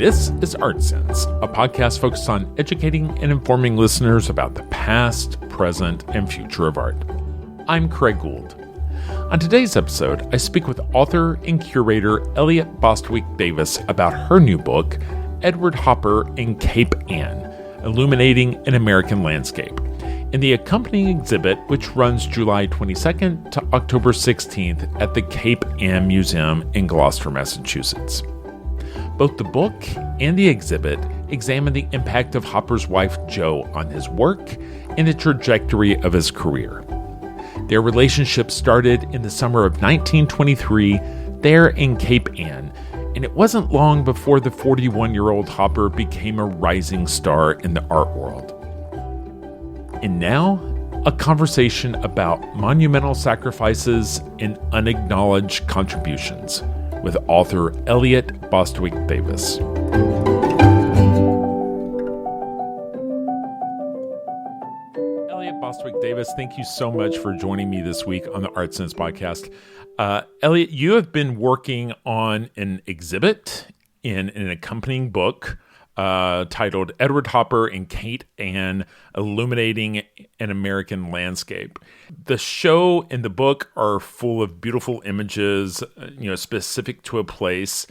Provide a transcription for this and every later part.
This is Art Sense, a podcast focused on educating and informing listeners about the past, present, and future of art. I'm Craig Gould. On today's episode, I speak with author and curator Elliot Bostwick Davis about her new book, Edward Hopper and Cape Ann, Illuminating an American Landscape, and the accompanying exhibit, which runs July 22nd to October 16th at the Cape Ann Museum in Gloucester, Massachusetts. Both the book and the exhibit examine the impact of Hopper's wife, Jo, on his work and the trajectory of his career. Their relationship started in the summer of 1923 there in Cape Ann, and it wasn't long before the 41-year-old Hopper became a rising star in the art world. And now, a conversation about monumental sacrifices and unacknowledged contributions with author Elliot Bostwick Davis. Elliot Bostwick Davis, thank you so much for joining me this week on the Art Sense podcast. Elliot, you have been working on an exhibit in an accompanying book titled Edward Hopper and Cape Ann, Illuminating an American Landscape. The show and the book are full of beautiful images, specific to a place.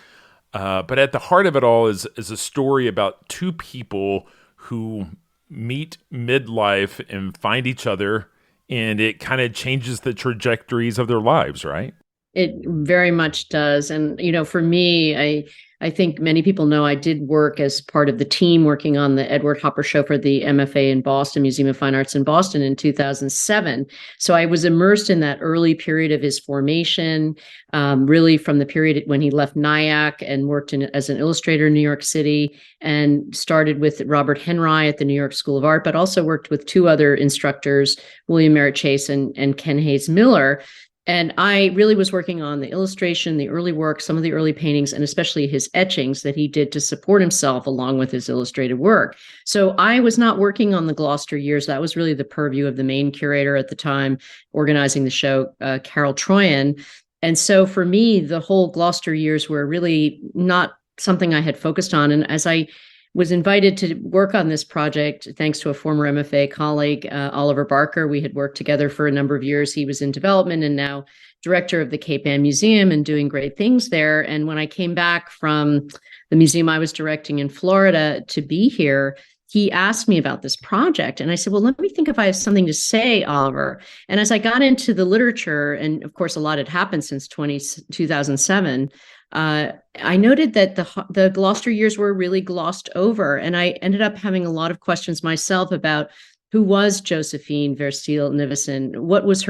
But at the heart of it all is a story about two people who meet midlife and find each other, and it kind of changes the trajectories of their lives, right? It very much does. And, for me, I think many people know I did work as part of the team working on the Edward Hopper show for the MFA in Boston, Museum of Fine Arts in Boston in 2007. So I was immersed in that early period of his formation, really from the period when he left Nyack and worked as an illustrator in New York City, and started with Robert Henry at the New York School of Art, but also worked with two other instructors, William Merritt Chase and Ken Hayes Miller. And I really was working on the illustration, the early work, some of the early paintings, and especially his etchings that he did to support himself along with his illustrated work. So I was not working on the Gloucester years. That was really the purview of the main curator at the time, organizing the show, Carol Troyan. And so for me, the whole Gloucester years were really not something I had focused on. And as I was invited to work on this project, thanks to a former MFA colleague, Oliver Barker. We had worked together for a number of years. He was in development and now director of the Cape Ann Museum and doing great things there. And when I came back from the museum I was directing in Florida to be here, he asked me about this project. And I said, well, let me think if I have something to say, Oliver. And as I got into the literature, and of course, a lot had happened since 2007, I noted that the Gloucester years were really glossed over, and I ended up having a lot of questions myself about who was Josephine Versteel Nivison, what was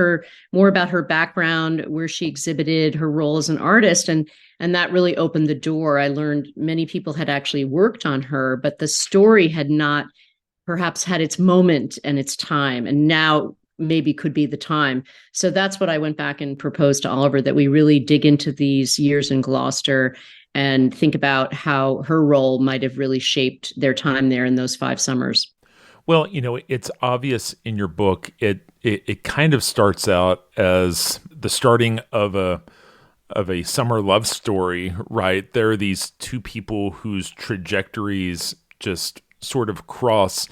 more about her background, where she exhibited, her role as an artist, and that really opened the door. I learned many people had actually worked on her, but the story had not perhaps had its moment and its time, and now maybe could be the time. So that's what I went back and proposed to Oliver, that we really dig into these years in Gloucester and think about how her role might have really shaped their time there in those 5 summers. Well, it's obvious in your book, it kind of starts out as the starting of a summer love story, right? There are these two people whose trajectories just sort of cross.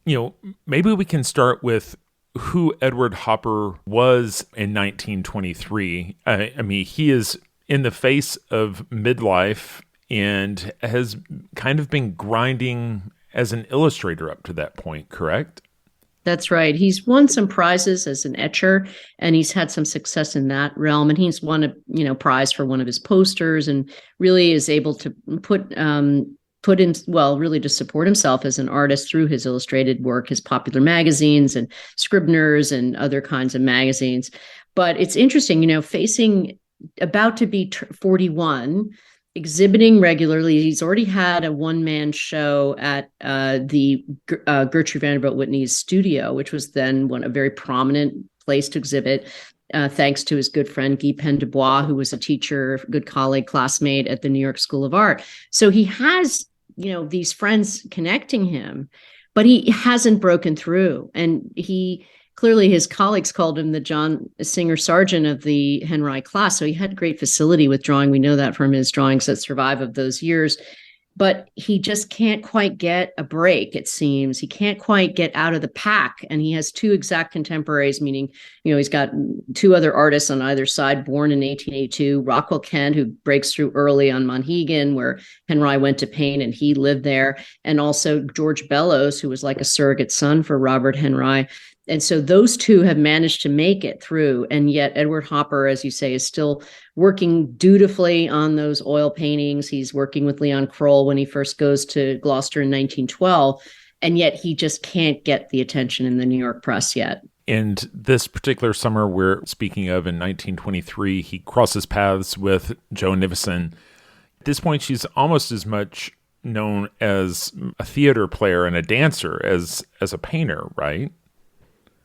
Maybe we can start with who Edward Hopper was in 1923. I mean, he is in the face of midlife and has kind of been grinding as an illustrator up to that point, correct? That's right. He's won some prizes as an etcher, and he's had some success in that realm. And he's won a prize for one of his posters, and really is able to put in, really to support himself as an artist through his illustrated work, his popular magazines and Scribner's and other kinds of magazines. But it's interesting, facing about to be 41, exhibiting regularly. He's already had a one-man show at the Gertrude Vanderbilt Whitney's studio, which was then a very prominent place to exhibit, thanks to his good friend Guy Penn-Dubois, who was a teacher, good colleague, classmate at the New York School of Art. So he has these friends connecting him, but he hasn't broken through. And clearly his colleagues called him the John Singer Sargent of the Henry class. So he had great facility with drawing. We know that from his drawings that survive of those years. but he just can't quite get a break, it seems. He can't quite get out of the pack. And he has two exact contemporaries, meaning, he's got two other artists on either side, born in 1882, Rockwell Kent, who breaks through early on Monhegan, where Henry went to paint and he lived there, and also George Bellows, who was like a surrogate son for Robert Henry. And so those two have managed to make it through. And yet Edward Hopper, as you say, is still working dutifully on those oil paintings. He's working with Leon Kroll when he first goes to Gloucester in 1912. And yet he just can't get the attention in the New York press yet. And this particular summer we're speaking of in 1923, he crosses paths with Jo Nivison. At this point, she's almost as much known as a theater player and a dancer as a painter, right?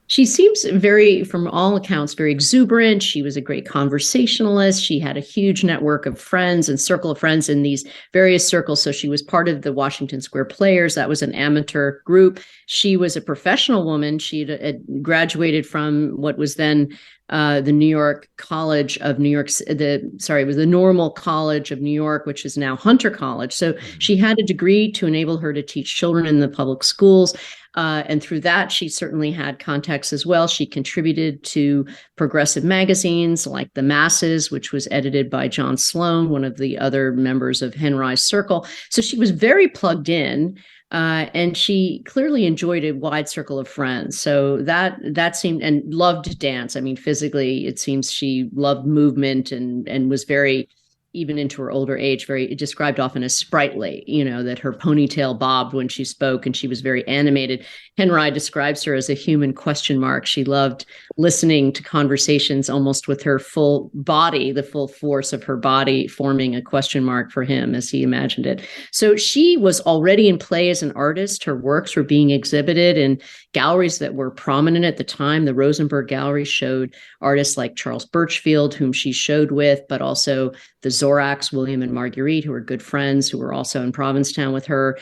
She seems very, from all accounts, very exuberant. She was a great conversationalist. She had a huge network of friends and circle of friends in these various circles. So she was part of the Washington Square Players. That was an amateur group. She was a professional woman. She had graduated from what was then the New York College of New York. It was the Normal College of New York, which is now Hunter College. So she had a degree to enable her to teach children in the public schools. And through that, she certainly had contacts as well. She contributed to progressive magazines like The Masses, which was edited by John Sloan, one of the other members of Henry's circle. So she was very plugged in. And she clearly enjoyed a wide circle of friends. So that seemed, and loved dance. I mean, physically, it seems she loved movement and was very, even into her older age, very described often as sprightly, that her ponytail bobbed when she spoke and she was very animated. Henry describes her as a human question mark. She loved listening to conversations almost with her full body, the full force of her body forming a question mark for him as he imagined it. So she was already in play as an artist. Her works were being exhibited in galleries that were prominent at the time. The Rosenberg Gallery showed artists like Charles Birchfield, whom she showed with, but also the Zorachs, William and Marguerite, who were good friends, who were also in Provincetown with her,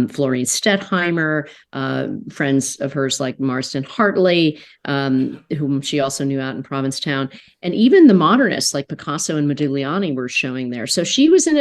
Florine Stettheimer, friends of hers like Marston Hartley, whom she also knew out in Provincetown. And even the modernists like Picasso and Modigliani were showing there. So she was in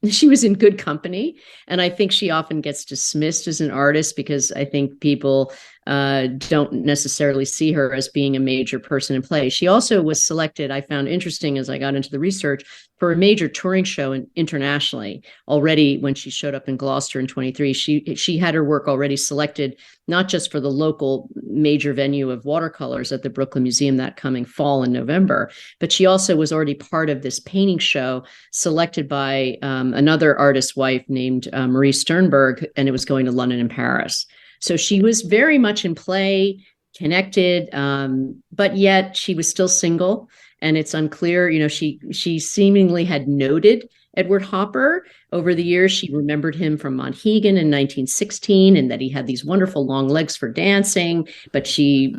she was in good company. And I think she often gets dismissed as an artist because I think people don't necessarily see her as being a major person in play. She also was selected, I found interesting as I got into the research, for a major touring show internationally already when she showed up in Gloucester in 23. She had her work already selected, not just for the local major venue of watercolors at the Brooklyn Museum that coming fall in November, but she also was already part of this painting show selected by another artist's wife named Marie Sternberg, and it was going to London and Paris. So she was very much in play, connected, but yet she was still single. And it's unclear, she seemingly had noted Edward Hopper over the years. She remembered him from Monhegan in 1916 and that he had these wonderful long legs for dancing, but she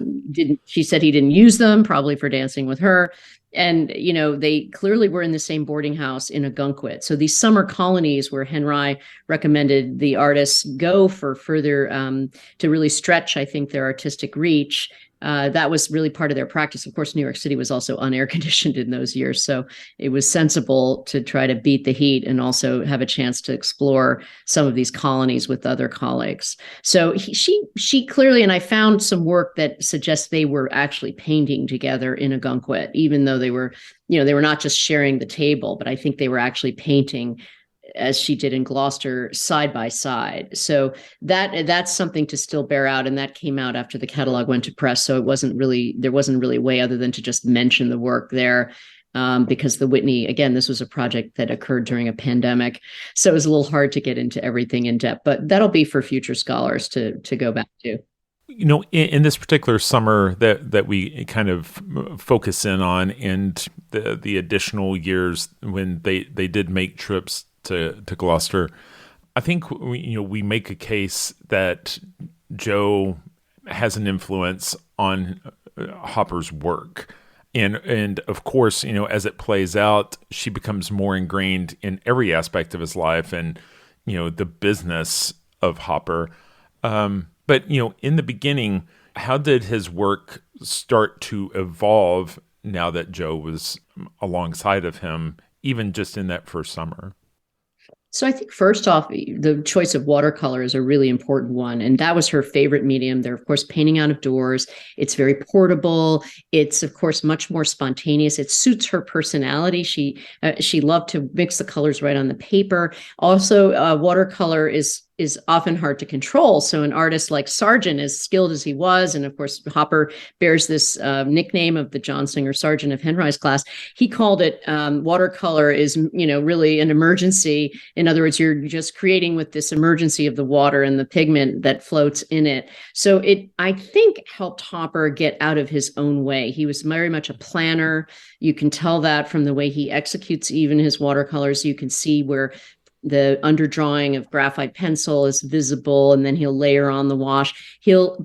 said he didn't use them, probably for dancing with her. And, they clearly were in the same boarding house in Ogunquit. So these summer colonies where Henry recommended the artists go for further, to really stretch, I think, their artistic reach. That was really part of their practice. Of course, New York City was also unair conditioned in those years. So it was sensible to try to beat the heat and also have a chance to explore some of these colonies with other colleagues. So she clearly, and I found some work that suggests they were actually painting together in Ogunquit, even though they were not just sharing the table, but I think they were actually painting as she did in Gloucester side by side. So that's something to still bear out. And that came out after the catalog went to press. So there wasn't really a way other than to just mention the work there. Because the Whitney, again, this was a project that occurred during a pandemic. So it was a little hard to get into everything in depth, but that'll be for future scholars to go back to. In this particular summer that we kind of focus in on, and the additional years when they did make trips to Gloucester, I think we make a case that Jo has an influence on Hopper's work, and of course, as it plays out, she becomes more ingrained in every aspect of his life, and the business of Hopper. But in the beginning, how did his work start to evolve now that Jo was alongside of him, even just in that first summer? So I think first off, the choice of watercolor is a really important one. And that was her favorite medium. They're, of course, painting out of doors. It's very portable. It's, of course, much more spontaneous. It suits her personality. She loved to mix the colors right on the paper. Also, watercolor is often hard to control. So an artist like Sargent, as skilled as he was, and of course Hopper bears this nickname of the John Singer Sargent of Henry's class, he called it watercolor is, really an emergency. In other words, you're just creating with this emergency of the water and the pigment that floats in it. So it, I think, helped Hopper get out of his own way. He was very much a planner. You can tell that from the way he executes even his watercolors. You can see where the underdrawing of graphite pencil is visible, and then he'll layer on the wash. He'll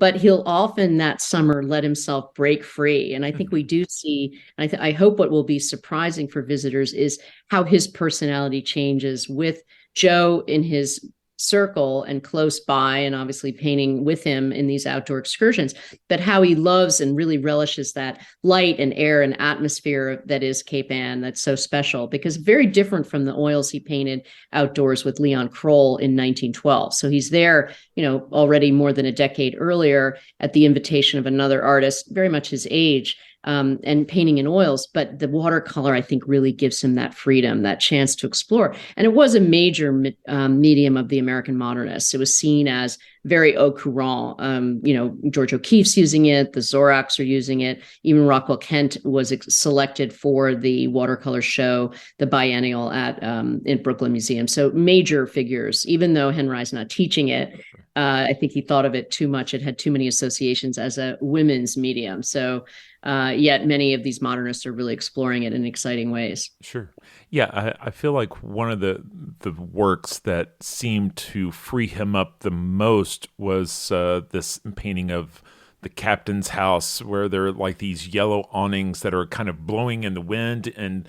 often that summer let himself break free. And I think we do see, I hope what will be surprising for visitors is how his personality changes with Joe in his circle and close by, and obviously painting with him in these outdoor excursions, but how he loves and really relishes that light and air and atmosphere that is Cape Ann, that's so special, because very different from the oils he painted outdoors with Leon Kroll in 1912. So he's there, already more than a decade earlier at the invitation of another artist, very much his age, and painting in oils. But the watercolor, I think, really gives him that freedom, that chance to explore. And it was a major medium of the American modernists. It was seen as very au courant. George O'Keeffe's using it. The Zorachs are using it. Even Rockwell Kent was selected for the watercolor show, the biennial at in Brooklyn Museum. So major figures, even though Henry's not teaching it. I think he thought of it too much. It had too many associations as a women's medium. So yet many of these modernists are really exploring it in exciting ways. Sure. Yeah, I feel like one of the works that seemed to free him up the most was this painting of the captain's house, where there are like these yellow awnings that are kind of blowing in the wind. And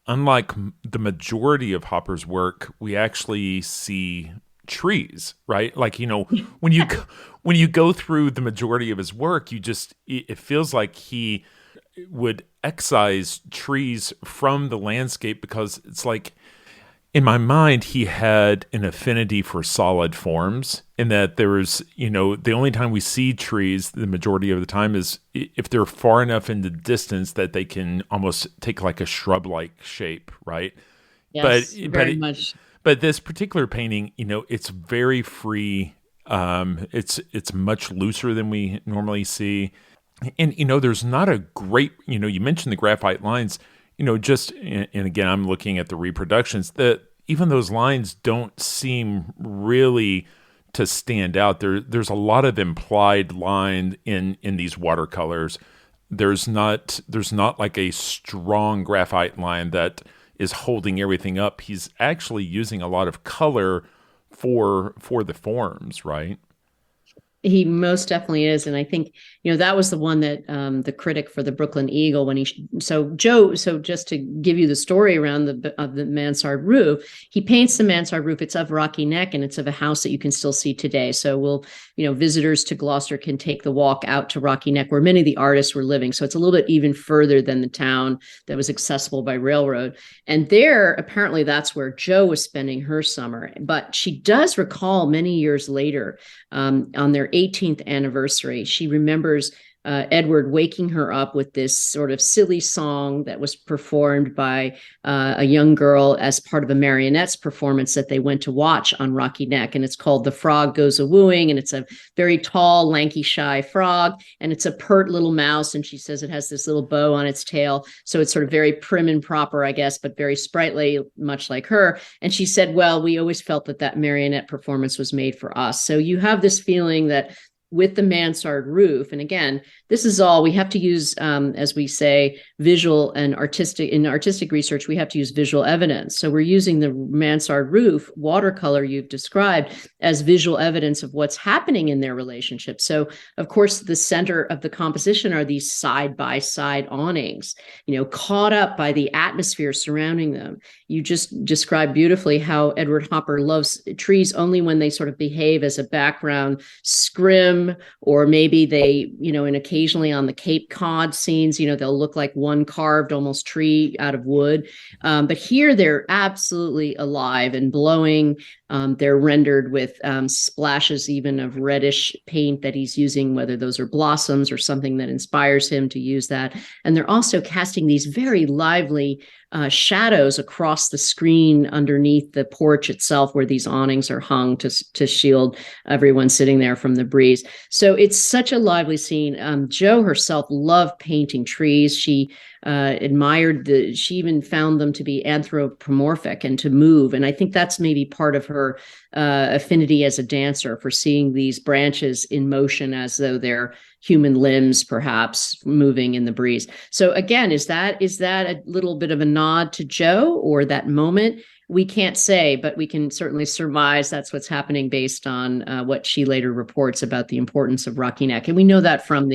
unlike the majority of Hopper's work, we actually see trees, right? Like, when you go through the majority of his work, it feels like he would excise trees from the landscape, because it's like, in my mind, he had an affinity for solid forms, in that there was, the only time we see trees the majority of the time is if they're far enough in the distance that they can almost take like a shrub-like shape, right? Yes, very much. But this particular painting, it's very free. It's much looser than we normally see. And, there's not a great, you mentioned the graphite lines, and again, I'm looking at the reproductions, that even those lines don't seem really to stand out. There's a lot of implied line in these watercolors. There's not like a strong graphite line that is holding everything up. He's actually using a lot of color for the forms, right? He most definitely is. And I think, that was the one that the critic for the Brooklyn Eagle, so just to give you the story around the mansard roof, he paints the mansard roof. It's of Rocky Neck, and it's of a house that you can still see today. So visitors to Gloucester can take the walk out to Rocky Neck, where many of the artists were living. So it's a little bit even further than the town that was accessible by railroad. And there, apparently that's where Jo was spending her summer. But she does recall many years later, on their 18th anniversary, she remembers Edward waking her up with this sort of silly song that was performed by a young girl as part of a marionette's performance that they went to watch on Rocky Neck. And it's called The Frog Goes A-Wooing. And it's a very tall, lanky, shy frog. And it's a pert little mouse. And she says it has this little bow on its tail. So it's sort of very prim and proper, I guess, but very sprightly, much like her. And she said, well, we always felt that marionette performance was made for us. So you have this feeling that with the mansard roof, and again, this is all we have to use, as we say, visual and artistic. In artistic research, we have to use visual evidence. So we're using the mansard roof watercolor you've described as visual evidence of what's happening in their relationship. So, of course, the center of the composition are these side-by-side awnings, caught up by the atmosphere surrounding them. You just described beautifully how Edward Hopper loves trees only when they sort of behave as a background, scrim, trim, or maybe they, and occasionally on the Cape Cod scenes, they'll look like one carved almost tree out of wood. But here they're absolutely alive and blowing. They're rendered with splashes even of reddish paint that he's using, whether those are blossoms or something that inspires him to use that. And they're also casting these very lively shadows across the screen underneath the porch itself, where these awnings are hung to shield everyone sitting there from the breeze. So it's such a lively scene. Jo herself loved painting trees. She she even found them to be anthropomorphic and to move. And I think that's maybe part of her affinity as a dancer, for seeing these branches in motion as though they're human limbs, perhaps moving in the breeze. So again, is that a little bit of a nod to Jo, or that moment? We can't say, but we can certainly surmise that's what's happening based on what she later reports about the importance of Rocky Neck. And we know that from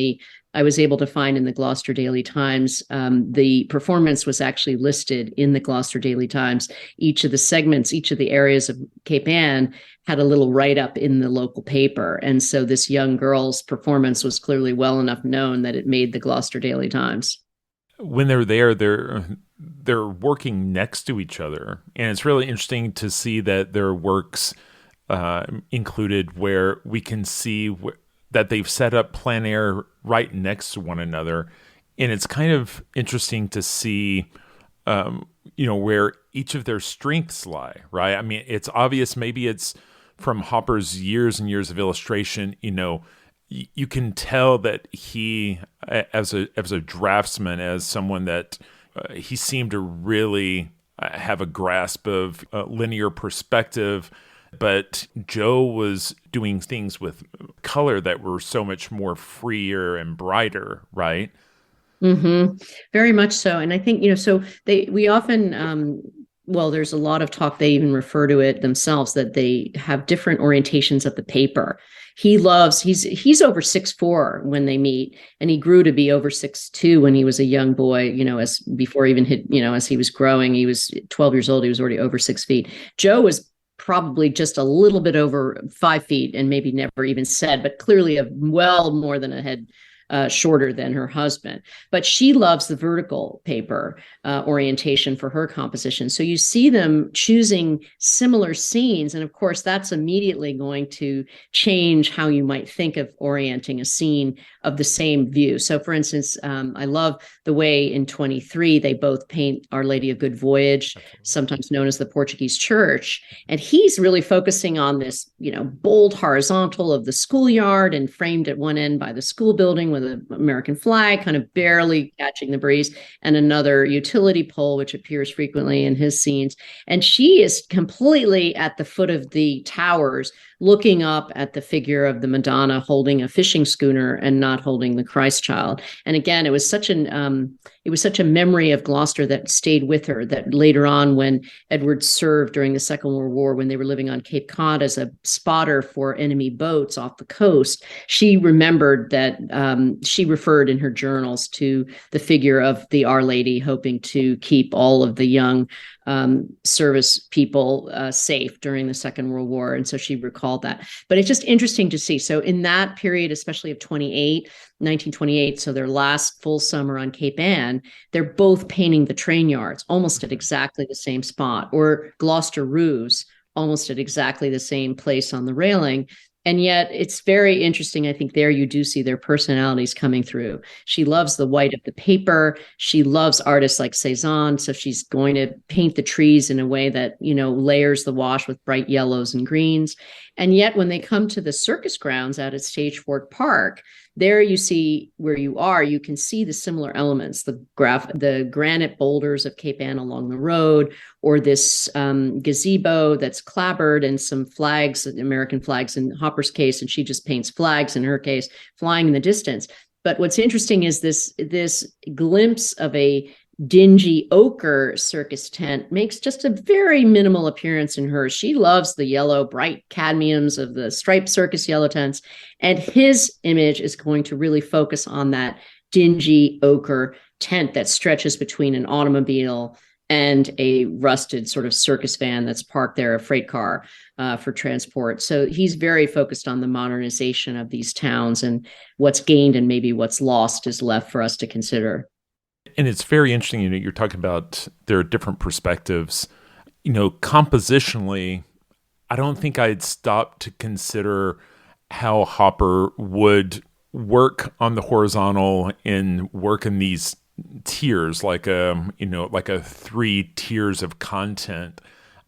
I was able to find in the Gloucester Daily Times, the performance was actually listed in the Gloucester Daily Times. Each of the segments, each of the areas of Cape Ann had a little write-up in the local paper. And so this young girl's performance was clearly well enough known that it made the Gloucester Daily Times. When they're there, they're working next to each other. And it's really interesting to see that their works included where we can see that they've set up plein air right next to one another. And it's kind of interesting to see, where each of their strengths lie, right? I mean, it's obvious, maybe it's from Hopper's years and years of illustration, you can tell that he, as a draftsman, as someone that he seemed to really have a grasp of linear perspective. But Jo was doing things with color that were so much more freer and brighter, right? Mm-hmm. Very much so. And I think, we often, there's a lot of talk, they even refer to it themselves, that they have different orientations of the paper. He's over 6'4" when they meet, and he grew to be over 6'2" when he was a young boy, as before he even hit, as he was growing, he was 12 years old, he was already over 6 feet. Jo was probably just a little bit over 5 feet, and maybe never even said, but clearly well more than a head shorter than her husband. But she loves the vertical paper orientation for her composition. So you see them choosing similar scenes. And of course, that's immediately going to change how you might think of orienting a scene of the same view. So for instance, I love the way in 23, they both paint Our Lady of Good Voyage, sometimes known as the Portuguese church. And he's really focusing on this, bold horizontal of the schoolyard, and framed at one end by the school building with an American flag, kind of barely catching the breeze, and another utility pole, which appears frequently in his scenes. And she is completely at the foot of the towers, looking up at the figure of the Madonna holding a fishing schooner and not holding the Christ child. And again, it was such a memory of Gloucester that stayed with her, that later on, when Edward served during the Second World War, when they were living on Cape Cod as a spotter for enemy boats off the coast, she remembered that she referred in her journals to the figure of the Our Lady, hoping to keep all of the young service people safe during the Second World War. And so she recalled that. But it's just interesting to see. So in that period, especially of 1928, so their last full summer on Cape Ann, they're both painting the train yards almost at exactly the same spot, or Gloucester roofs almost at exactly the same place on the railing. And yet it's very interesting. I think there you do see their personalities coming through. She loves the white of the paper. She loves artists like Cezanne. So she's going to paint the trees in a way that, layers the wash with bright yellows and greens. And yet when they come to the circus grounds out at Stage Fork Park, there you see where you can see the similar elements, the granite boulders of Cape Ann along the road, or this gazebo that's clapboard, and some flags, American flags in Hopper's case, and she just paints flags in her case, flying in the distance. But what's interesting is this glimpse of a dingy ochre circus tent makes just a very minimal appearance in hers. She loves the yellow, bright cadmiums of the striped circus yellow tents. And his image is going to really focus on that dingy ochre tent that stretches between an automobile and a rusted sort of circus van that's parked there, a freight car for transport. So he's very focused on the modernization of these towns, and what's gained and maybe what's lost is left for us to consider. And it's very interesting, you're talking about there are different perspectives. Compositionally, I don't think I'd stopped to consider how Hopper would work on the horizontal and work in these tiers, like a 3 tiers of content.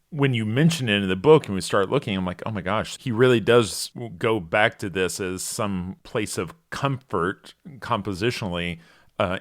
When you mention it in the book and we start looking, I'm like, oh my gosh, he really does go back to this as some place of comfort compositionally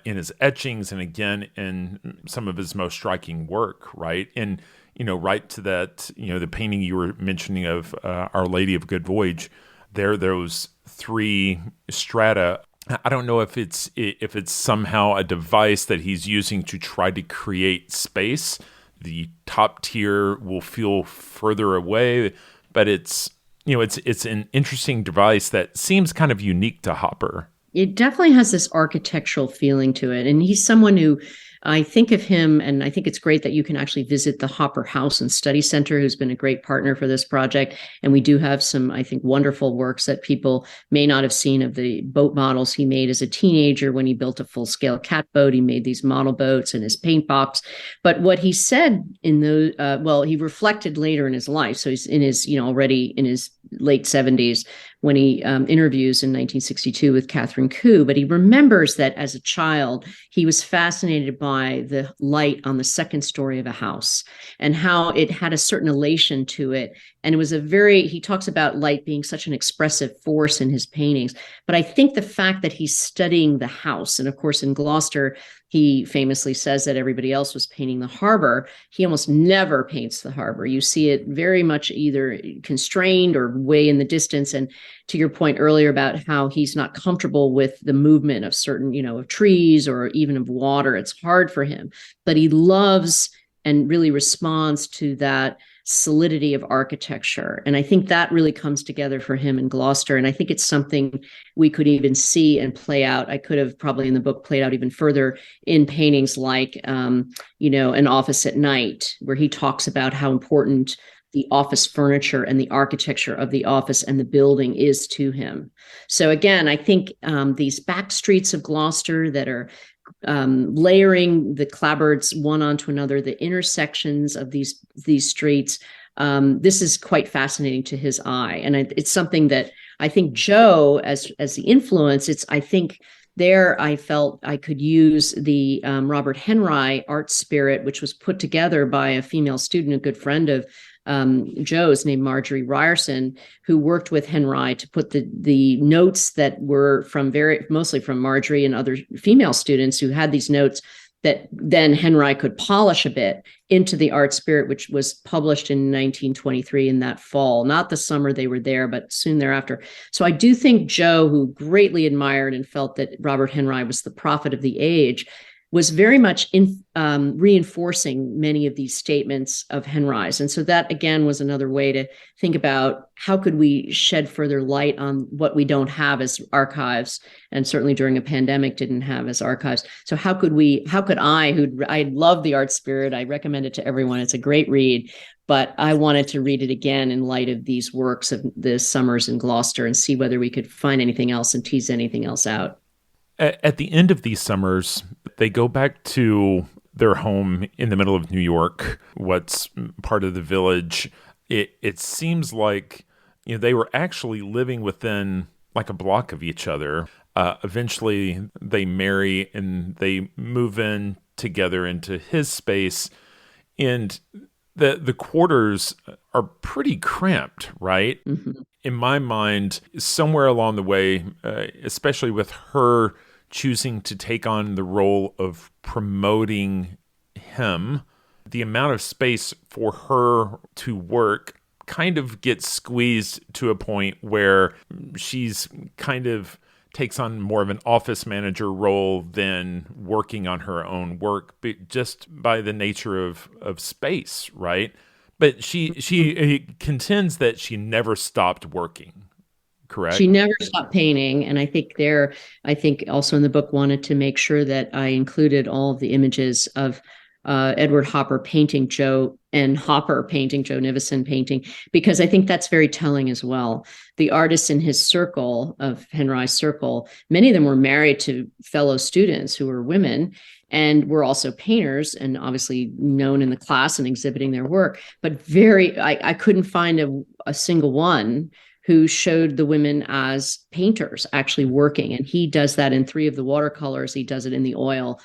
in his etchings and again in some of his most striking work, right? And right to that, the painting you were mentioning of Our Lady of Good Voyage, those 3 strata. I don't know if it's somehow a device that he's using to try to create space. The top tier will feel further away, but it's an interesting device that seems kind of unique to Hopper. It definitely has this architectural feeling to it. And he's someone who, I think of him, and I think it's great that you can actually visit the Hopper House and Study Center, who's been a great partner for this project. And we do have some, I think, wonderful works that people may not have seen of the boat models he made as a teenager when he built a full-scale catboat. He made these model boats in his paint box. But what he said in those, he reflected later in his life. So he's in his, already in his late 70s when he interviews in 1962 with Catherine Koo. But he remembers that as a child, he was fascinated by the light on the second story of a house and how it had a certain elation to it. And it was he talks about light being such an expressive force in his paintings. But I think the fact that he's studying the house, and of course in Gloucester, he famously says that everybody else was painting the harbor. He almost never paints the harbor. You see it very much either constrained or way in the distance. And to your point earlier about how he's not comfortable with the movement of certain, of trees or even of water, it's hard for him. But he loves and really responds to that solidity of architecture. And I think that really comes together for him in Gloucester. And I think it's something we could even see and play out. I could have probably in the book played out even further in paintings like, An Office at Night, where he talks about how important the office furniture and the architecture of the office and the building is to him. So again, I think these back streets of Gloucester that are layering the clapboards one onto another, the intersections of these streets. This is quite fascinating to his eye, and it's something that I think Joe, as the influence, I think there I felt I could use the Robert Henry art spirit, which was put together by a female student, a good friend of Joe's, named Marjorie Ryerson, who worked with Henry to put the notes that were mostly from Marjorie and other female students who had these notes that then Henry could polish a bit into the art spirit, which was published in 1923 in that fall, not the summer they were there, but soon thereafter. So I do think Joe, who greatly admired and felt that Robert Henry was the prophet of the age, was very much reinforcing many of these statements of Henry's. And so that, again, was another way to think about how could we shed further light on what we don't have as archives, and certainly during a pandemic didn't have as archives. So how could I love the art spirit. I recommend it to everyone. It's a great read, but I wanted to read it again in light of these works of the summers in Gloucester and see whether we could find anything else and tease anything else out. At the end of these summers, they go back to their home in the middle of New York, what's part of the Village. It seems like they were actually living within like a block of each other. Eventually, they marry and they move in together into his space, and the quarters are pretty cramped, right? Mm-hmm. In my mind, somewhere along the way, especially with her choosing to take on the role of promoting him, the amount of space for her to work kind of gets squeezed to a point where she's kind of takes on more of an office manager role than working on her own work, just by the nature of space, right? But she contends that she never stopped working. Correct. She never stopped painting. And I think also in the book wanted to make sure that I included all of the images of Edward Hopper painting Joe, and Hopper painting Joe Nivison painting, because I think that's very telling as well. The artists in his circle, of Henry's circle, many of them were married to fellow students who were women and were also painters and obviously known in the class and exhibiting their work. But I couldn't find a single one who showed the women as painters actually working. And he does that in 3 of the watercolors. He does it in the oil,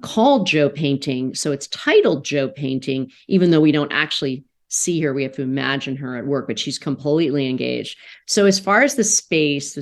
called Joe Painting. So it's titled Joe Painting, even though we don't actually see her. We have to imagine her at work, but she's completely engaged. So as far as the space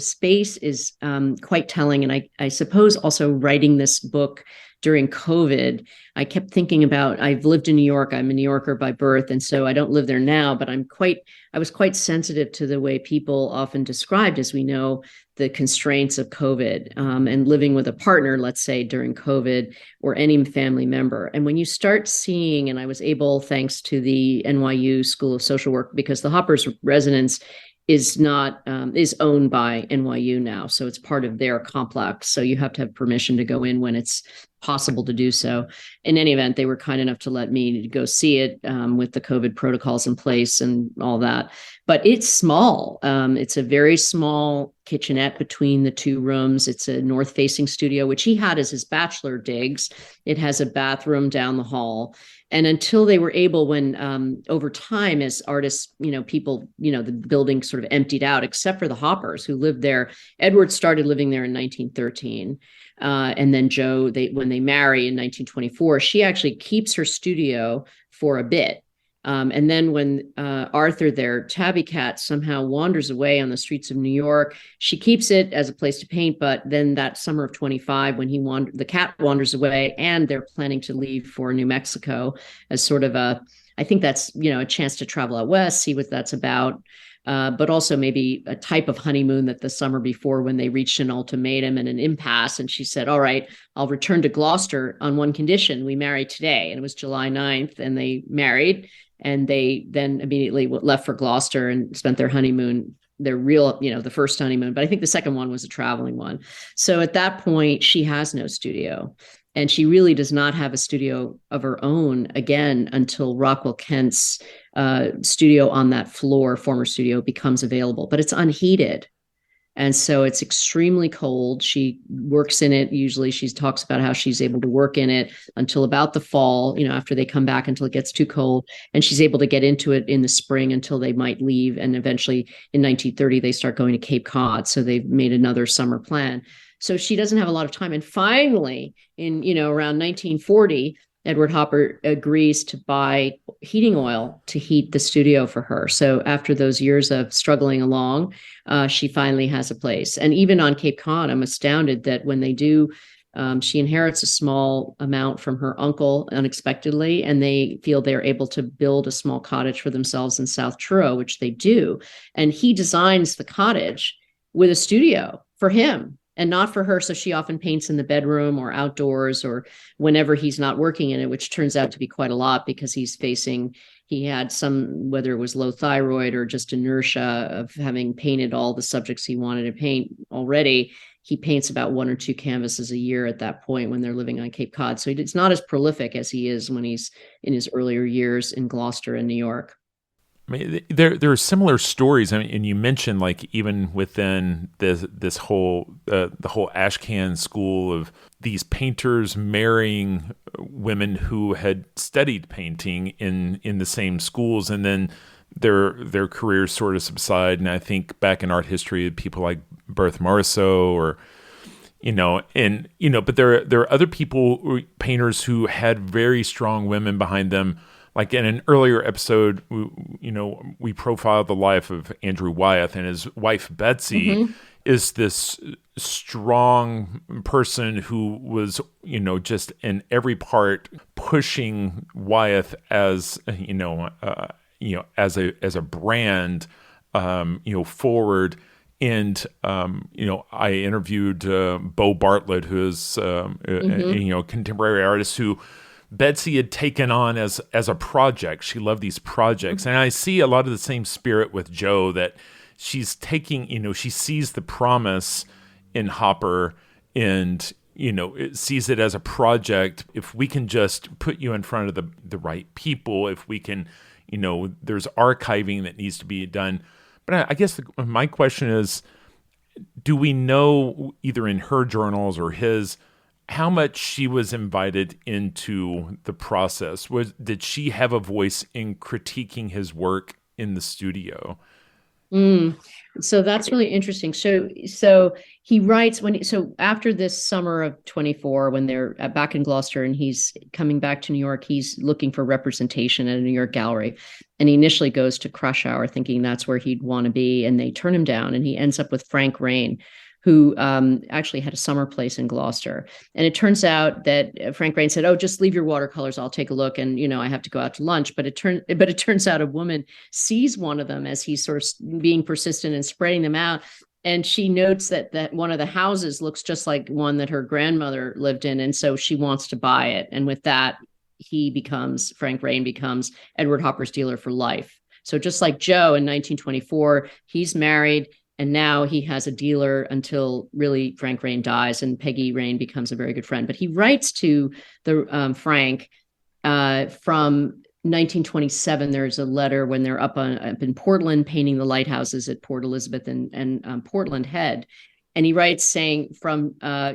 is quite telling. And I suppose also writing this book during COVID, I kept thinking about, I've lived in New York. I'm a New Yorker by birth. And so I don't live there now, but I was quite sensitive to the way people often described, as we know, the constraints of COVID, and living with a partner, let's say during COVID, or any family member. And when you start seeing, and I was able, thanks to the NYU School of Social Work, because the Hopper's residence is owned by NYU now. So it's part of their complex. So you have to have permission to go in when it's possible to do so. In any event, they were kind enough to let me go see it with the COVID protocols in place and all that. But it's small. It's a very small kitchenette between the 2 rooms. It's a north-facing studio, which he had as his bachelor digs. It has a bathroom down the hall. And until they were able, when over time, as artists, people, the building sort of emptied out, except for the Hoppers who lived there. Edward started living there in 1913. And then Joe, when they marry in 1924, she actually keeps her studio for a bit. And then when Arthur, their tabby cat, somehow wanders away on the streets of New York, she keeps it as a place to paint. But then that summer of 25, when the cat wanders away, and they're planning to leave for New Mexico as sort of I think that's, a chance to travel out west, see what that's about. But also maybe a type of honeymoon that the summer before, when they reached an ultimatum and an impasse. And she said, all right, I'll return to Gloucester on one condition: we marry today. And it was July 9th, and they married. And they then immediately left for Gloucester and spent their honeymoon, their real, the first honeymoon. But I think the second one was a traveling one. So at that point, she has no studio. And she really does not have a studio of her own again until Rockwell Kent's studio on that floor, former studio, becomes available. But it's unheated. And so it's extremely cold. She works in it. Usually she talks about how she's able to work in it until about the fall, after they come back, until it gets too cold. And she's able to get into it in the spring until they might leave. And eventually in 1930, they start going to Cape Cod. So they've made another summer plan. So she doesn't have a lot of time. And finally, in, around 1940, Edward Hopper agrees to buy heating oil to heat the studio for her. So after those years of struggling along, she finally has a place. And even on Cape Cod, I'm astounded that when they do, she inherits a small amount from her uncle unexpectedly, and they feel they're able to build a small cottage for themselves in South Truro, which they do. And he designs the cottage with a studio for him and not for her. So she often paints in the bedroom or outdoors or whenever he's not working in it, which turns out to be quite a lot because he had some, whether it was low thyroid or just inertia of having painted all the subjects he wanted to paint already. He paints about 1 or 2 canvases a year at that point when they're living on Cape Cod. So it's not as prolific as he is when he's in his earlier years in Gloucester and New York. I mean, there are similar stories. I mean, and you mentioned even within this whole the whole Ashcan school of these painters marrying women who had studied painting in the same schools, and then their careers sort of subside. And I think back in art history, people like Berthe Morisot but there are other painters who had very strong women behind them. Like in an earlier episode, we profiled the life of Andrew Wyeth, and his wife Betsy is this strong person who was, just in every part pushing Wyeth as as a brand, forward. And I interviewed Bo Bartlett, who is a contemporary artist who Betsy had taken on as a project. She loved these projects. And I see a lot of the same spirit with Joe, that she's taking, she sees the promise in Hopper, and, it sees it as a project. If we can just put you in front of the right people, if we can, there's archiving that needs to be done. But I guess my question is, do we know either in her journals or his, how much she was invited into the process? Did she have a voice in critiquing his work in the studio? So that's really interesting. So he writes after this summer of 24, when they're back in Gloucester and he's coming back to New York, he's looking for representation at a New York gallery. And he initially goes to Crush Hour thinking that's where he'd want to be. And they turn him down and he ends up with Frank Rain, who actually had a summer place in Gloucester. And it turns out that Frank Rain said, "Oh, just leave your watercolors. I'll take a look. And, I have to go out to lunch." But it turns out a woman sees one of them as he's sort of being persistent and spreading them out. And she notes that one of the houses looks just like one that her grandmother lived in. And so she wants to buy it. And with that, Frank Rain becomes Edward Hopper's dealer for life. So just like Joe in 1924, he's married. And now he has a dealer until really Frank Rain dies and Peggy Rain becomes a very good friend. But he writes to the Frank from 1927. There's a letter when they're up in Portland painting the lighthouses at Port Elizabeth and Portland Head. And he writes saying, from, my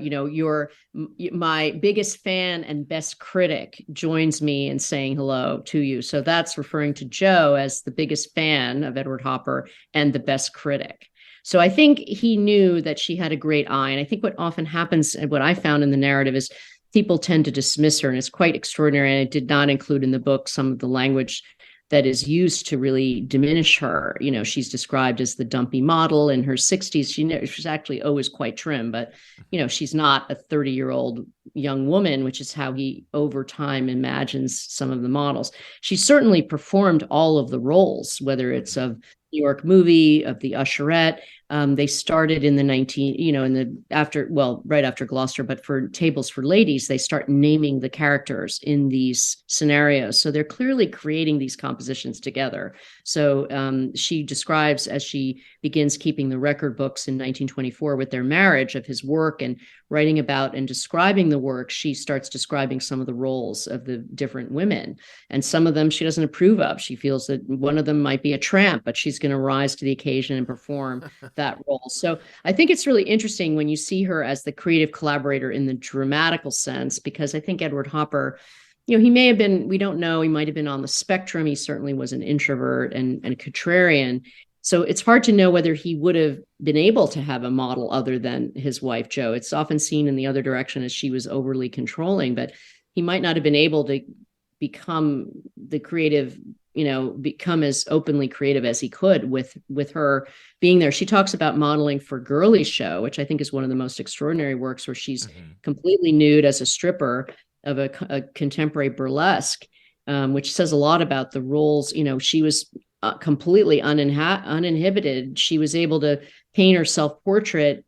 biggest fan and best critic joins me in saying hello to you. So that's referring to Joe as the biggest fan of Edward Hopper and the best critic. So I think he knew that she had a great eye. And I think what often happens, and what I found in the narrative, is people tend to dismiss her, and it's quite extraordinary. And I did not include in the book some of the language that is used to really diminish her. She's described as the dumpy model in her 60s. She's actually always quite trim, but, she's not a 30-year-old young woman, which is how he over time imagines some of the models. She certainly performed all of the roles, whether it's of New York movie, of the usherette. They started in the right after Gloucester, but for Tables for Ladies, they start naming the characters in these scenarios. So they're clearly creating these compositions together. So she describes, as she begins keeping the record books in 1924 with their marriage, of his work and writing about and describing the work, she starts describing some of the roles of the different women. And some of them she doesn't approve of. She feels that one of them might be a tramp, but she's going to rise to the occasion and perform that role. So I think it's really interesting when you see her as the creative collaborator in the dramatical sense, because I think Edward Hopper, he may have been, we don't know, he might have been on the spectrum. He certainly was an introvert and a contrarian. So it's hard to know whether he would have been able to have a model other than his wife, Jo. It's often seen in the other direction as she was overly controlling, but he might not have been able to become the creative, become as openly creative as he could with her being there. She talks about modeling for Girly Show, which I think is one of the most extraordinary works, where she's completely nude as a stripper of a contemporary burlesque, which says a lot about the roles. She was completely uninhibited. She was able to paint her self-portrait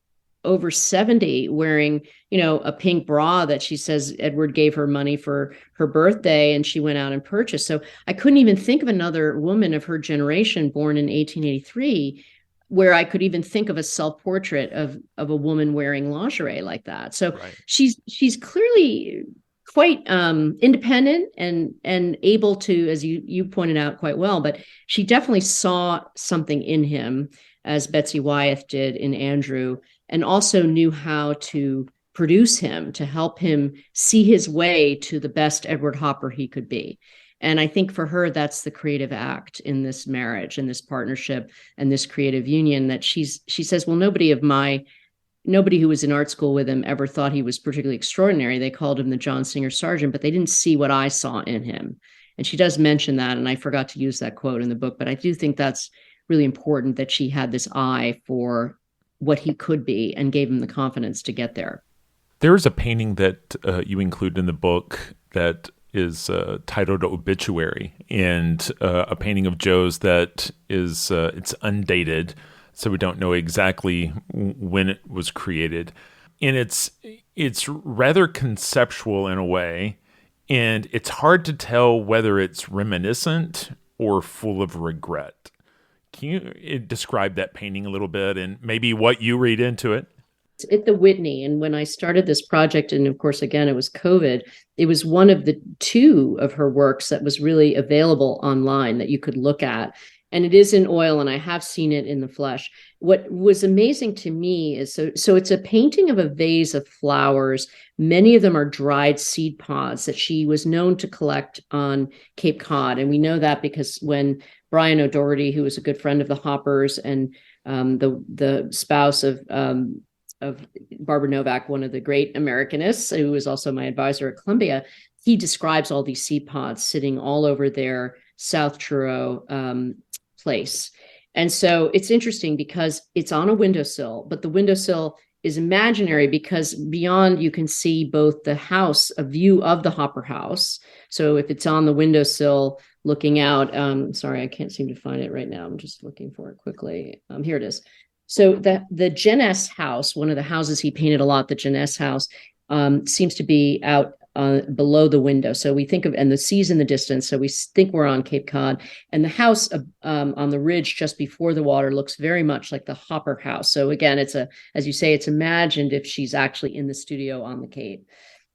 over 70 wearing, a pink bra that she says Edward gave her money for her birthday and she went out and purchased. So I couldn't even think of another woman of her generation born in 1883 where I could even think of a self-portrait of a woman wearing lingerie like that. So right. She's clearly quite independent and able to, as you pointed out quite well, but she definitely saw something in him, as Betsy Wyeth did in Andrew, and also knew how to produce him, to help him see his way to the best Edward Hopper he could be. And I think for her, that's the creative act in this marriage and this partnership and this creative union, that she says, well, nobody who was in art school with him ever thought he was particularly extraordinary. They called him the John Singer Sargent, but they didn't see what I saw in him. And she does mention that, and I forgot to use that quote in the book, but I do think that's really important, that she had this eye for what he could be and gave him the confidence to get there. There's a painting that you include in the book that is titled Obituary, and a painting of Joe's that is it's undated, so we don't know exactly when it was created. And it's rather conceptual in a way, and it's hard to tell whether it's reminiscent or full of regret. Can you describe that painting a little bit and maybe what you read into it? at the Whitney. And when I started this project, and of course, again, it was COVID, it was one of the two of her works that was really available online that you could look at. And it is in oil, and I have seen it in the flesh. What was amazing to me is, so it's a painting of a vase of flowers. Many of them are dried seed pods that she was known to collect on Cape Cod. And we know that because when Brian O'Doherty, who was a good friend of the Hoppers and the spouse of Barbara Novak, one of the great Americanists, who was also my advisor at Columbia, he describes all these seed pods sitting all over their South Truro place. And so it's interesting because it's on a windowsill, but the windowsill is imaginary because beyond you can see both the house, a view of the Hopper house. So if it's on the windowsill looking out, sorry, I can't seem to find it right now. I'm just looking for it quickly. Here it is. So the Jenness house, one of the houses he painted a lot, the Jenness house, seems to be out below the window. So we think of, and the sea's in the distance. So we think we're on Cape Cod, and the house on the ridge just before the water looks very much like the Hopper house. So again, as you say, it's imagined if she's actually in the studio on the Cape.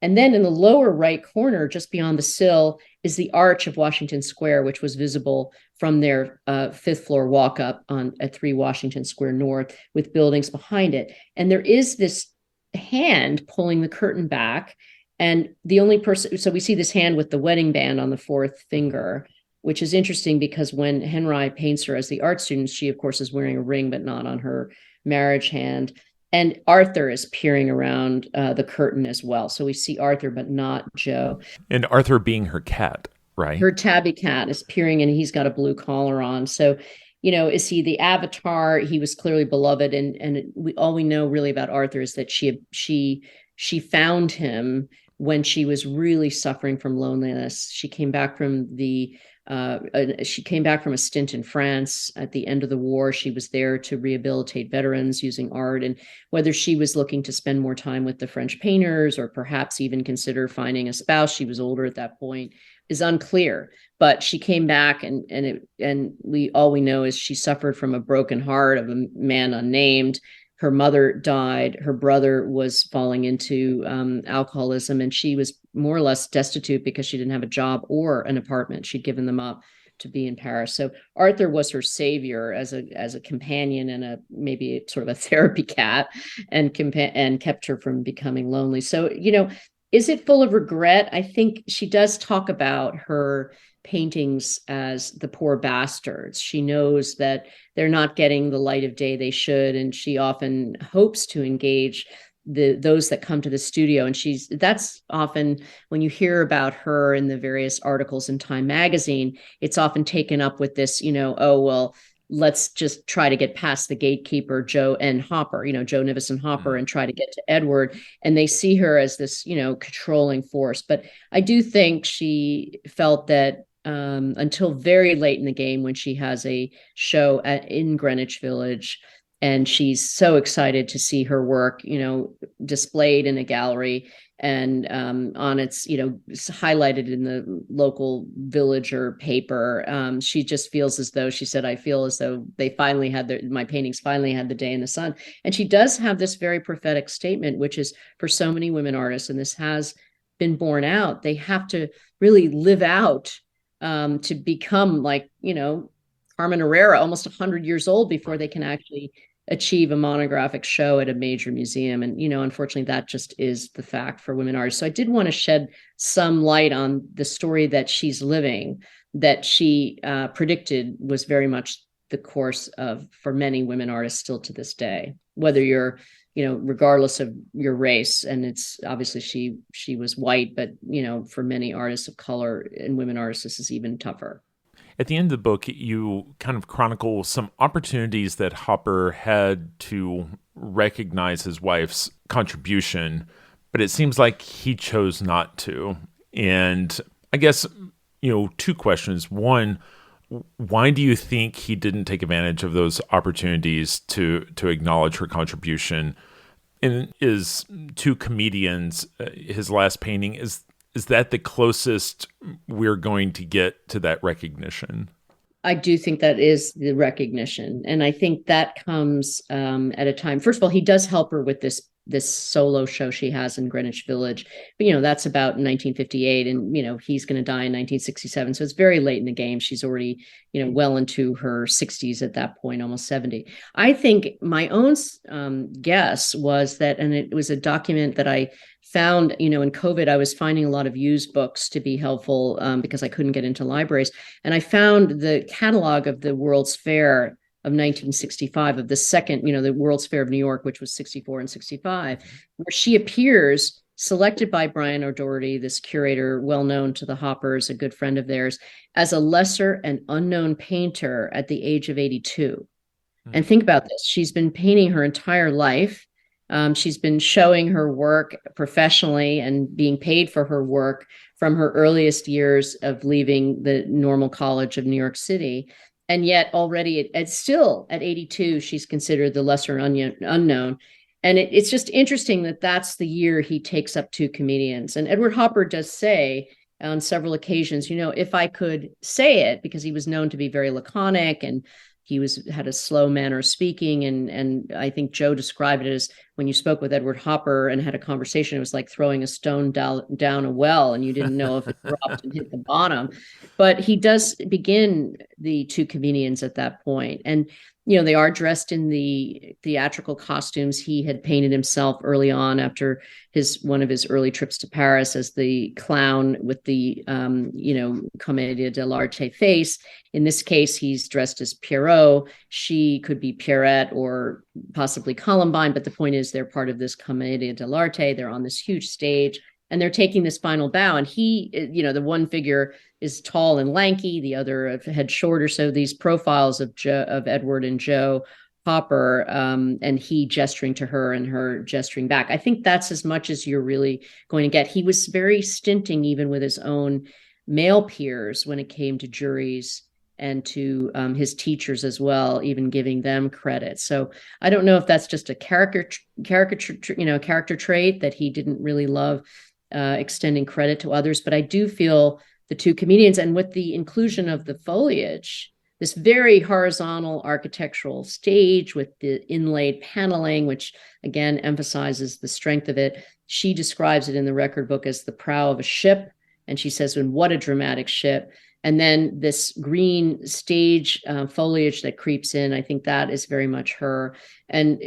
And then in the lower right corner, just beyond the sill, is the arch of Washington Square, which was visible from their fifth floor walk up at 3 Washington Square North, with buildings behind it. And there is this hand pulling the curtain back. And the only person, so we see this hand with the wedding band on the fourth finger, which is interesting because when Henry paints her as the art student, she, of course, is wearing a ring, but not on her marriage hand. And Arthur is peering around the curtain as well. So we see Arthur, but not Joe. And Arthur being her cat, right? Her tabby cat is peering, and he's got a blue collar on. So, is he the avatar? He was clearly beloved. And all we know really about Arthur is that she found him when she was really suffering from loneliness. She came back from a stint in France at the end of the war. She was there to rehabilitate veterans using art, and whether she was looking to spend more time with the French painters or perhaps even consider finding a spouse, she was older at that point, is unclear. But she came back, and all we know is she suffered from a broken heart of a man unnamed. Her mother died. Her brother was falling into alcoholism, and she was more or less destitute because she didn't have a job or an apartment. She'd given them up to be in Paris. So Arthur was her savior as a companion and maybe sort of a therapy cat, and kept her from becoming lonely. So, is it full of regret? I think she does talk about her paintings as the poor bastards. She knows that they're not getting the light of day they should, and she often hopes to engage those that come to the studio. And that's often, when you hear about her in the various articles in Time magazine, it's often taken up with this, oh, well, let's just try to get past the gatekeeper, Joe and Hopper, Joe Nivison Hopper, and try to get to Edward. And they see her as this, controlling force. But I do think she felt that until very late in the game, when she has a show in Greenwich Village, and she's so excited to see her work, displayed in a gallery and on its, highlighted in the local village or paper. She just feels as though, she said, I feel as though they finally had my paintings finally had the day in the sun. And she does have this very prophetic statement, which is for so many women artists, and this has been borne out, they have to really live out to become like, Carmen Herrera, almost 100 years old before they can actually achieve a monographic show at a major museum. And, unfortunately, that just is the fact for women artists. So I did want to shed some light on the story that she's living, that she predicted was very much the course for many women artists still to this day, whether you're, regardless of your race. And it's obviously she was white, but, for many artists of color and women artists, this is even tougher. At the end of the book, you kind of chronicle some opportunities that Hopper had to recognize his wife's contribution, but it seems like he chose not to. And I guess, 2 questions. One, why do you think he didn't take advantage of those opportunities to acknowledge her contribution? And is Two Comedians, his last painting, is that the closest we're going to get to that recognition? I do think that is the recognition. And I think that comes at a time. First of all, he does help her with this this solo show she has in Greenwich Village. But, that's about 1958, and, he's going to die in 1967. So it's very late in the game. She's already, well into her 60s at that point, almost 70. I think my own guess was that, and it was a document that I found, in COVID, I was finding a lot of used books to be helpful because I couldn't get into libraries. And I found the catalog of the World's Fair of 1965, of the second, the World's Fair of New York, which was 64 and 65, where she appears selected by Brian O'Doherty, this curator, well known to the Hoppers, a good friend of theirs, as a lesser and unknown painter at the age of 82. And think about this. She's been painting her entire life. She's been showing her work professionally and being paid for her work from her earliest years of leaving the normal college of New York City. And yet already still at 82, she's considered the lesser unknown. And it's just interesting that that's the year he takes up two comedians. And Edward Hopper does say on several occasions, if I could say it, because he was known to be very laconic and he had a slow manner of speaking. And I think Joe described it as when you spoke with Edward Hopper and had a conversation, it was like throwing a stone down a well and you didn't know if it dropped and hit the bottom. But he does begin the two comedians at that point. And, they are dressed in the theatrical costumes he had painted himself early on after one of his early trips to Paris as the clown with the, Commedia dell'arte face. In this case, he's dressed as Pierrot. She could be Pierrette or possibly Columbine, but the point is they're part of this Commedia dell'arte. They're on this huge stage and they're taking this final bow. And he, the one figure is tall and lanky, the other head shorter. So these profiles of Edward and Joe Hopper, and he gesturing to her and her gesturing back. I think that's as much as you're really going to get. He was very stinting even with his own male peers when it came to juries and to his teachers as well, even giving them credit. So I don't know if that's just a character trait that he didn't really love extending credit to others, but I do feel the two comedians, and with the inclusion of the foliage, this very horizontal architectural stage with the inlaid paneling, which again emphasizes the strength of it. She describes it in the record book as the prow of a ship. And she says, and what a dramatic ship. And then this green stage foliage that creeps in, I think that is very much her. And,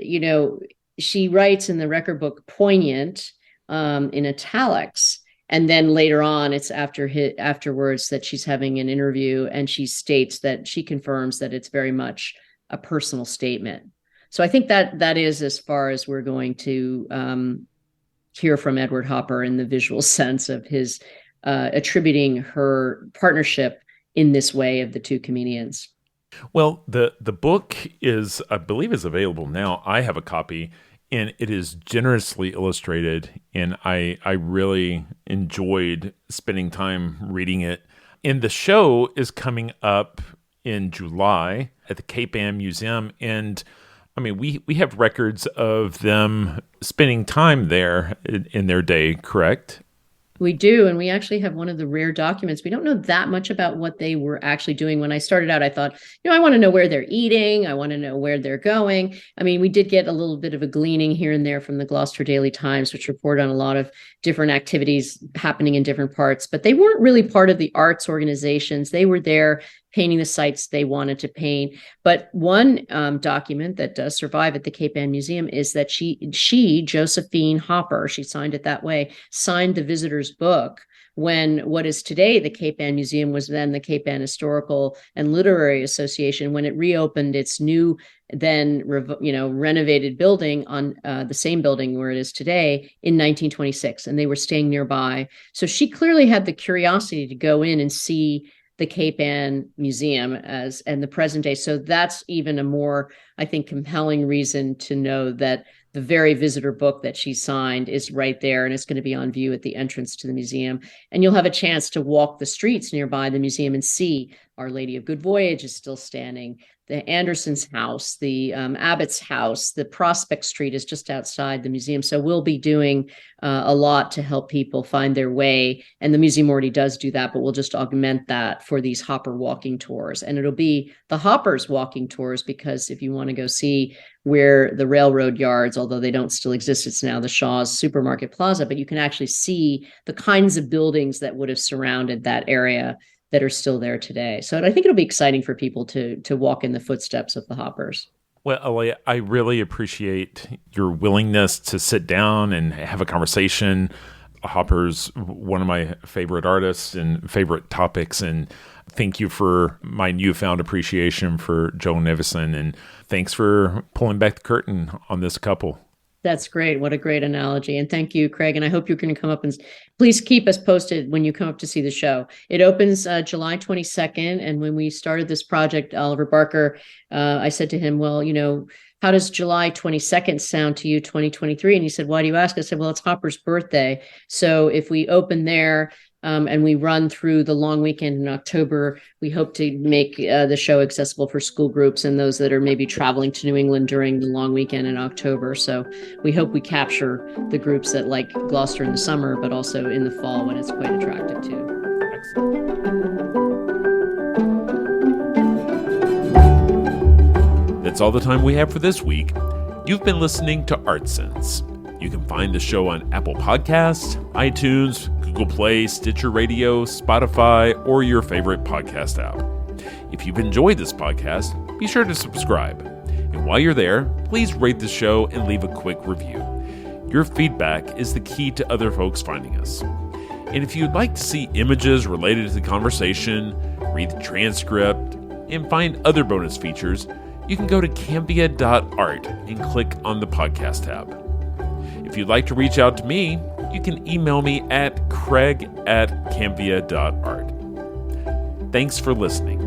she writes in the record book, poignant in italics. And then later on, it's afterwards that she's having an interview and she states that she confirms that it's very much a personal statement. So I think that is as far as we're going to hear from Edward Hopper in the visual sense of his attributing her partnership in this way of the two comedians. Well, the book is, I believe, is available now. I have a copy. And it is generously illustrated, and I really enjoyed spending time reading it. And the show is coming up in July at the Cape Ann Museum. And I mean, we have records of them spending time there in their day, correct? We do. And we actually have one of the rare documents. We don't know that much about what they were actually doing. When I started out, I thought, I want to know where they're eating. I want to know where they're going. I mean, we did get a little bit of a gleaning here and there from the Gloucester Daily Times, which reported on a lot of different activities happening in different parts, but they weren't really part of the arts organizations. They were there painting the sites they wanted to paint. But one document that does survive at the Cape Ann Museum is that she, Josephine Hopper, she signed it that way, signed the visitor's book when what is today the Cape Ann Museum was then the Cape Ann Historical and Literary Association, when it reopened its new, then renovated building on the same building where it is today in 1926, and they were staying nearby. So she clearly had the curiosity to go in and see the Cape Ann Museum and the present day. So that's even a more, I think, compelling reason to know that the very visitor book that she signed is right there, and it's going to be on view at the entrance to the museum. And you'll have a chance to walk the streets nearby the museum and see Our Lady of Good Voyage is still standing. The Anderson's house, the Abbott's house, the Prospect Street is just outside the museum. So we'll be doing a lot to help people find their way. And the museum already does do that, but we'll just augment that for these Hopper walking tours. And it'll be the Hoppers walking tours, because if you want to go see where the railroad yards, although they don't still exist, it's now the Shaw's Supermarket Plaza, but you can actually see the kinds of buildings that would have surrounded that area that are still there today. So I think it'll be exciting for people to walk in the footsteps of the Hoppers. Well, Elliot, I really appreciate your willingness to sit down and have a conversation. Hopper's one of my favorite artists and favorite topics, and thank you for my newfound appreciation for Joe Nevison, and thanks for pulling back the curtain on this couple. That's great. What a great analogy. And thank you, Craig. And I hope you're going to come up and please keep us posted when you come up to see the show. It opens July 22nd. And when we started this project, Oliver Barker, I said to him, well, how does July 22nd sound to you, 2023? And he said, why do you ask? I said, well, it's Hopper's birthday. So if we open there and we run through the long weekend in October, we hope to make the show accessible for school groups and those that are maybe traveling to New England during the long weekend in October. So we hope we capture the groups that like Gloucester in the summer, but also in the fall when it's quite attractive too. Excellent. That's all the time we have for this week. You've been listening to Art Sense. You can find the show on Apple Podcasts, iTunes, Google Play, Stitcher Radio, Spotify, or your favorite podcast app. If you've enjoyed this podcast, be sure to subscribe. And while you're there, please rate the show and leave a quick review. Your feedback is the key to other folks finding us. And if you'd like to see images related to the conversation, read the transcript, and find other bonus features, you can go to cambia.art and click on the podcast tab. If you'd like to reach out to me, you can email me at craig@cambia.art. Thanks for listening.